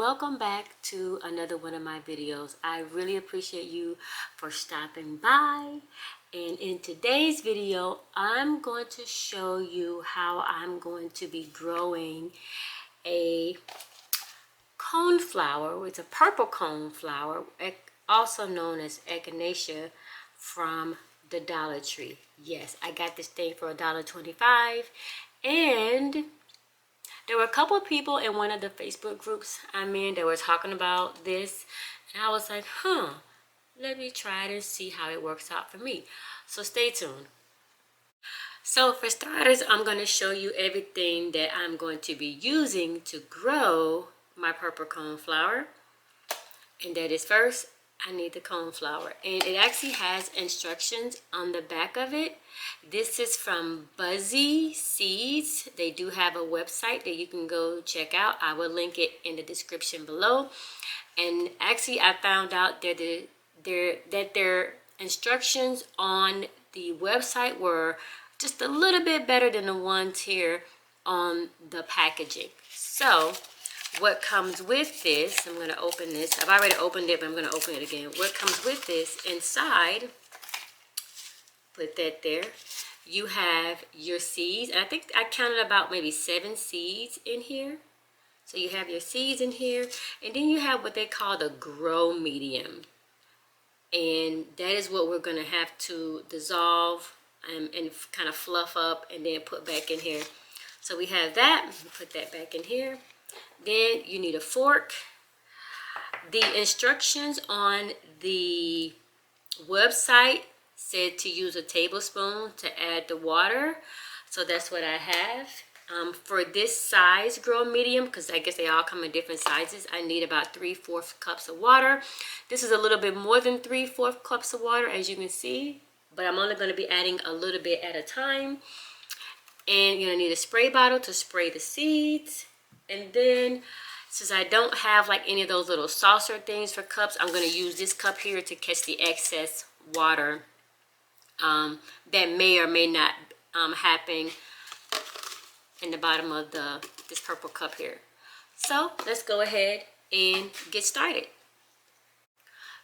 welcome back to another one of my videos. I really appreciate you for stopping by. And in today's video, I'm going to show you how I'm going to be growing a coneflower. It's a purple coneflower, also known as Echinacea, from the Dollar Tree. Yes, I got this thing for $1.25, and there were a couple of people in one of the Facebook groups I'm in that were talking about this, and I was like, let me try it and see how it works out for me. So stay tuned. So for starters, I'm going to show you everything that I'm going to be using to grow my purple coneflower. And that is, first, I need the coneflower, and it actually has instructions on the back of it. This is from Buzzy Seeds. They do have a website that you can go check out. I will link it in the description below. And actually, I found out that their instructions on the website were just a little bit better than the ones here on the packaging. So what comes with this, I'm going to open this. I've already opened it, but I'm going to open it again. What comes with this inside, put that there, you have your seeds. And I think I counted about maybe 7 seeds in here. So you have your seeds in here. And then you have what they call the grow medium. And that is what we're going to have to dissolve and kind of fluff up and then put back in here. So we have that. Put that back in here. Then you need a fork. The instructions on the website said to use a tablespoon to add the water. So that's what I have. For this size grow medium, because I guess they all come in different sizes, I need about 3/4 cups of water. This is a little bit more than 3/4 cups of water, as you can see, but I'm only going to be adding a little bit at a time. And you're going to need a spray bottle to spray the seeds. And then, since I don't have like any of those little saucer things for cups, I'm going to use this cup here to catch the excess water that may or may not happen in the bottom of this purple cup here. So let's go ahead and get started.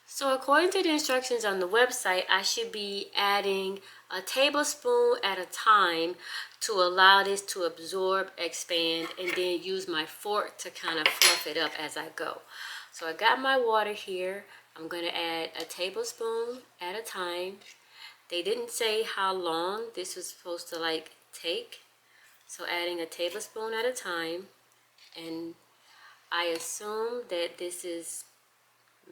So according to the instructions on the website, I should be adding a tablespoon at a time to allow this to absorb, expand, and then use my fork to kind of fluff it up as I go. So I got my water here. I'm going to add a tablespoon at a time. They didn't say how long this was supposed to like take. So adding a tablespoon at a time. And I assume that this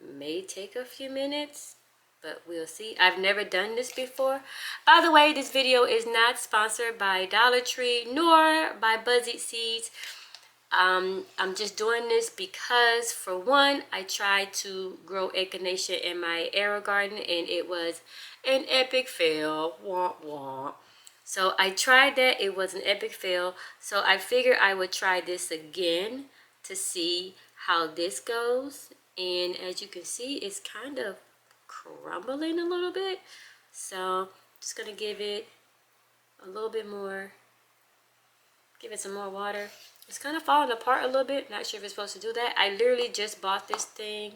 may take a few minutes, but we'll see. I've never done this before. By the way, this video is not sponsored by Dollar Tree nor by Buzzy Seeds. I'm just doing this because, for one, I tried to grow Echinacea in my arrow garden and it was an epic fail. Wah, wah. So I tried that. It was an epic fail. So I figured I would try this again to see how this goes. And as you can see, it's kind of crumbling a little bit. So just going to give it a little bit more. Give it some more water. It's kind of falling apart a little bit. Not sure if it's supposed to do that. I literally just bought this thing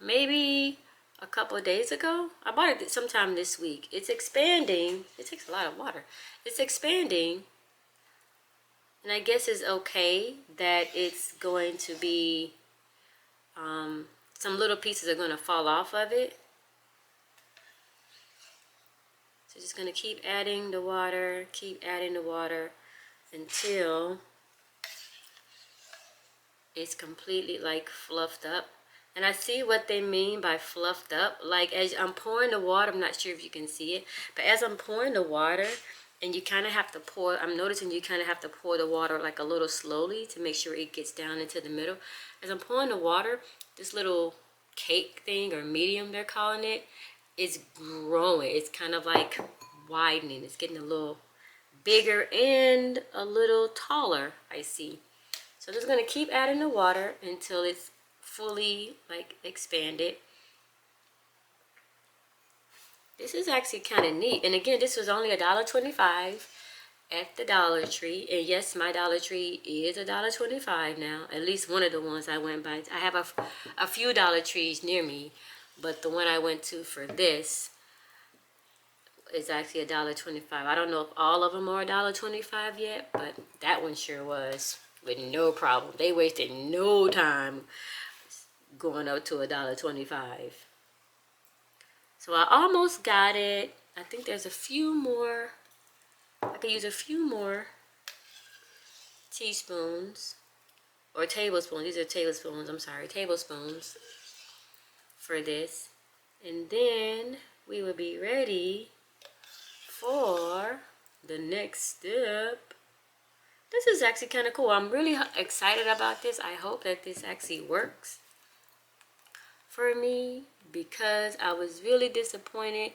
maybe a couple of days ago. I bought it sometime this week. It's expanding. It takes a lot of water. It's expanding. And I guess it's okay that it's going to be, some little pieces are going to fall off of it. So just going to keep adding the water, until it's completely like fluffed up. And I see what they mean by fluffed up. Like as I'm pouring the water, I'm not sure if you can see it, but as I'm pouring the water, and you kind of have to pour, I'm noticing you kind of have to pour the water like a little slowly to make sure it gets down into the middle. As I'm pouring the water, this little cake thing, or medium they're calling it, is growing. It's kind of like widening. It's getting a little bigger and a little taller, I see. So I'm just going to keep adding the water until it's fully like expanded. This is actually kind of neat. And again, this was only $1.25. at the Dollar Tree. And yes, my Dollar Tree is $1.25 now. At least one of the ones I went by. I have a few Dollar Trees near me, but the one I went to for this is actually $1.25. I don't know if all of them are $1.25 yet, but that one sure was with no problem. They wasted no time going up to $1.25. So I almost got it. I think there's a few more. I could use a few more teaspoons or tablespoons. These are tablespoons. I'm sorry, tablespoons for this. And then we will be ready for the next step. This is actually kind of cool. I'm really excited about this. I hope that this actually works for me, because I was really disappointed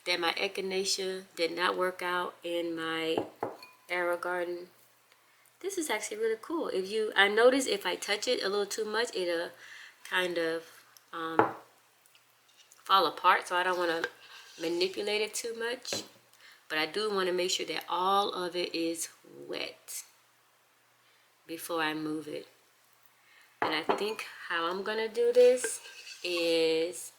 that my echinacea did not work out in my arrow garden. This is actually really cool. I notice if I touch it a little too much, it'll kind of fall apart. So I don't want to manipulate it too much, but I do want to make sure that all of it is wet before I move it. And I think how I'm gonna do this is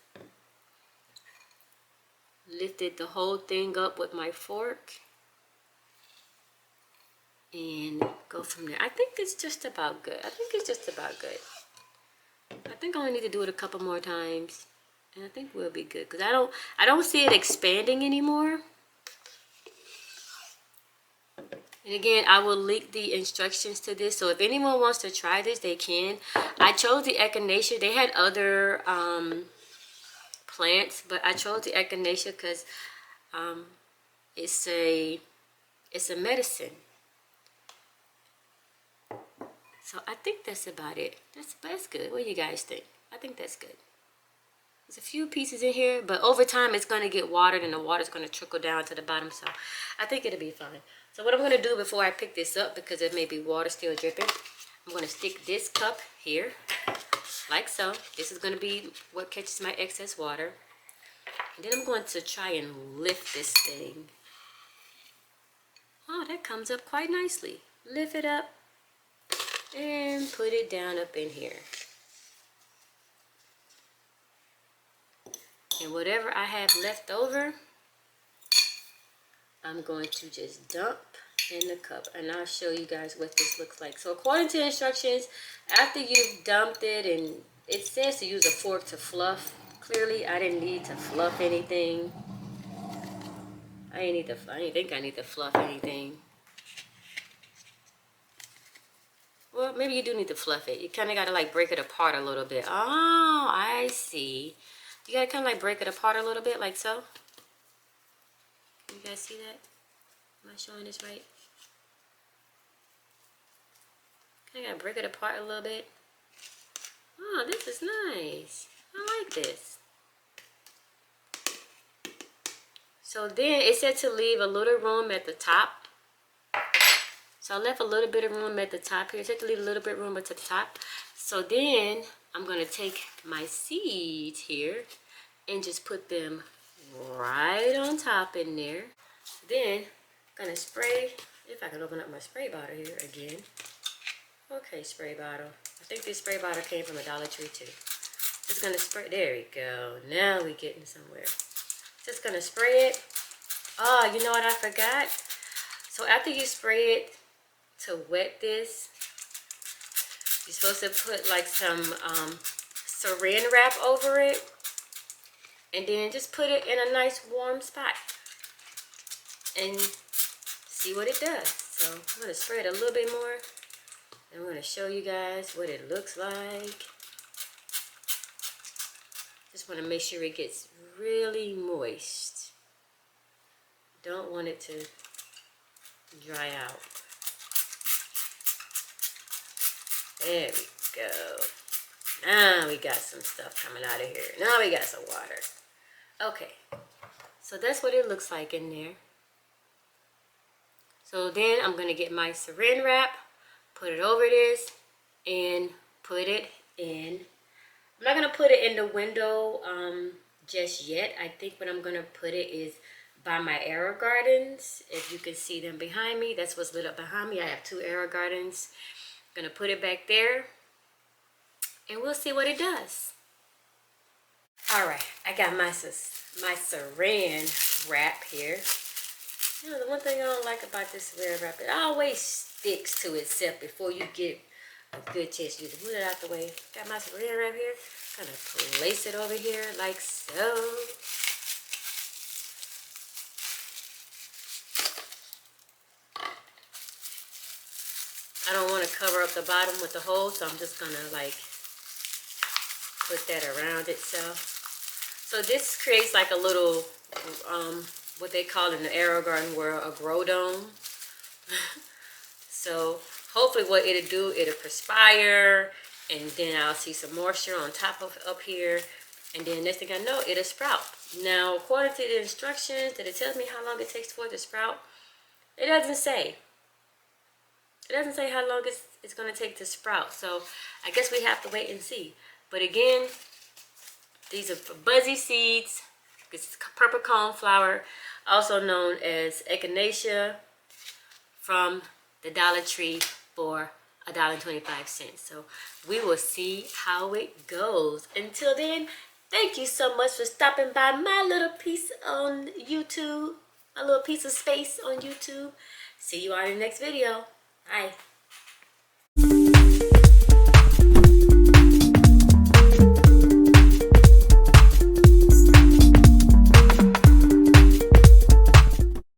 lifted the whole thing up with my fork and go from there. I think it's just about good. I think it's just about good. I think I only need to do it a couple more times, and I think we'll be good, because I don't see it expanding anymore. And again, I will link the instructions to this, so if anyone wants to try this, they can. I chose the Echinacea. They had other plants, but I chose the Echinacea because it's a medicine. So I think that's about it. That's good. What do you guys think? I think that's good. There's a few pieces in here, but over time it's going to get watered and the water's going to trickle down to the bottom, so I think it'll be fine. So what I'm going to do before I pick this up, because there may be water still dripping, I'm going to stick this cup here, like so. This is going to be what catches my excess water. And then I'm going to try and lift this thing. Oh, that comes up quite nicely. Lift it up and put it down up in here. And whatever I have left over, I'm going to just dump in the cup, and I'll show you guys what this looks like. So according to instructions, after you've dumped it, and it says to use a fork to fluff. Clearly I didn't need to fluff anything. I didn't think I need to fluff anything. Well, maybe you do need to fluff it. You kind of got to like break it apart a little bit. Oh, I see. You got to kind of like break it apart a little bit, like so. Can you guys see that? Am I showing this right? I gotta break it apart a little bit. Oh, this is nice. I like this. So then it said to leave a little room at the top. So I left a little bit of room at the top here. It said to leave a little bit of room at the top. So then I'm gonna take my seeds here and just put them right on top in there. Then I'm gonna spray, if I can open up my spray bottle here again. Okay, spray bottle. I think this spray bottle came from a Dollar Tree too. Just gonna spray, there we go. Now we're getting somewhere. Just gonna spray it. Oh, you know what I forgot? So after you spray it to wet this, you're supposed to put like some saran wrap over it, and then just put it in a nice warm spot and see what it does. So I'm gonna spray it a little bit more. I'm going to show you guys what it looks like. Just want to make sure it gets really moist. Don't want it to dry out. There we go. Now we got some stuff coming out of here. Now we got some water. Okay. So that's what it looks like in there. So then I'm going to get my saran wrap, put it over this, and put it in. I'm not going to put it in the window just yet. I think what I'm going to put it is by my arrow gardens. If you can see them behind me, that's what's lit up behind me. I have 2 arrow gardens. I'm gonna put it back there and we'll see what it does. All right, I got my saran wrap here. You know, the one thing I don't like about this saran wrap, it always sticks to itself before you get a good chance. You just move it out the way. Got my saran wrap here. Gonna place it over here like so. I don't want to cover up the bottom with the hole, so I'm just gonna like put that around itself. So this creates like a little, what they call in the arrow garden world, a grow dome. So hopefully what it'll do, it'll perspire, and then I'll see some moisture on top of up here, and then next thing I know, it'll sprout. Now, according to the instructions that it tells me how long it takes for it to sprout, it doesn't say. It doesn't say how long it's going to take to sprout. So I guess we have to wait and see. But again, these are buzzy seeds. This is purple coneflower, also known as Echinacea, from the Dollar Tree for $1.25. So we will see how it goes. Until then, thank you so much for stopping by my little piece on YouTube, a little piece of space on YouTube. See you on the next video. Bye.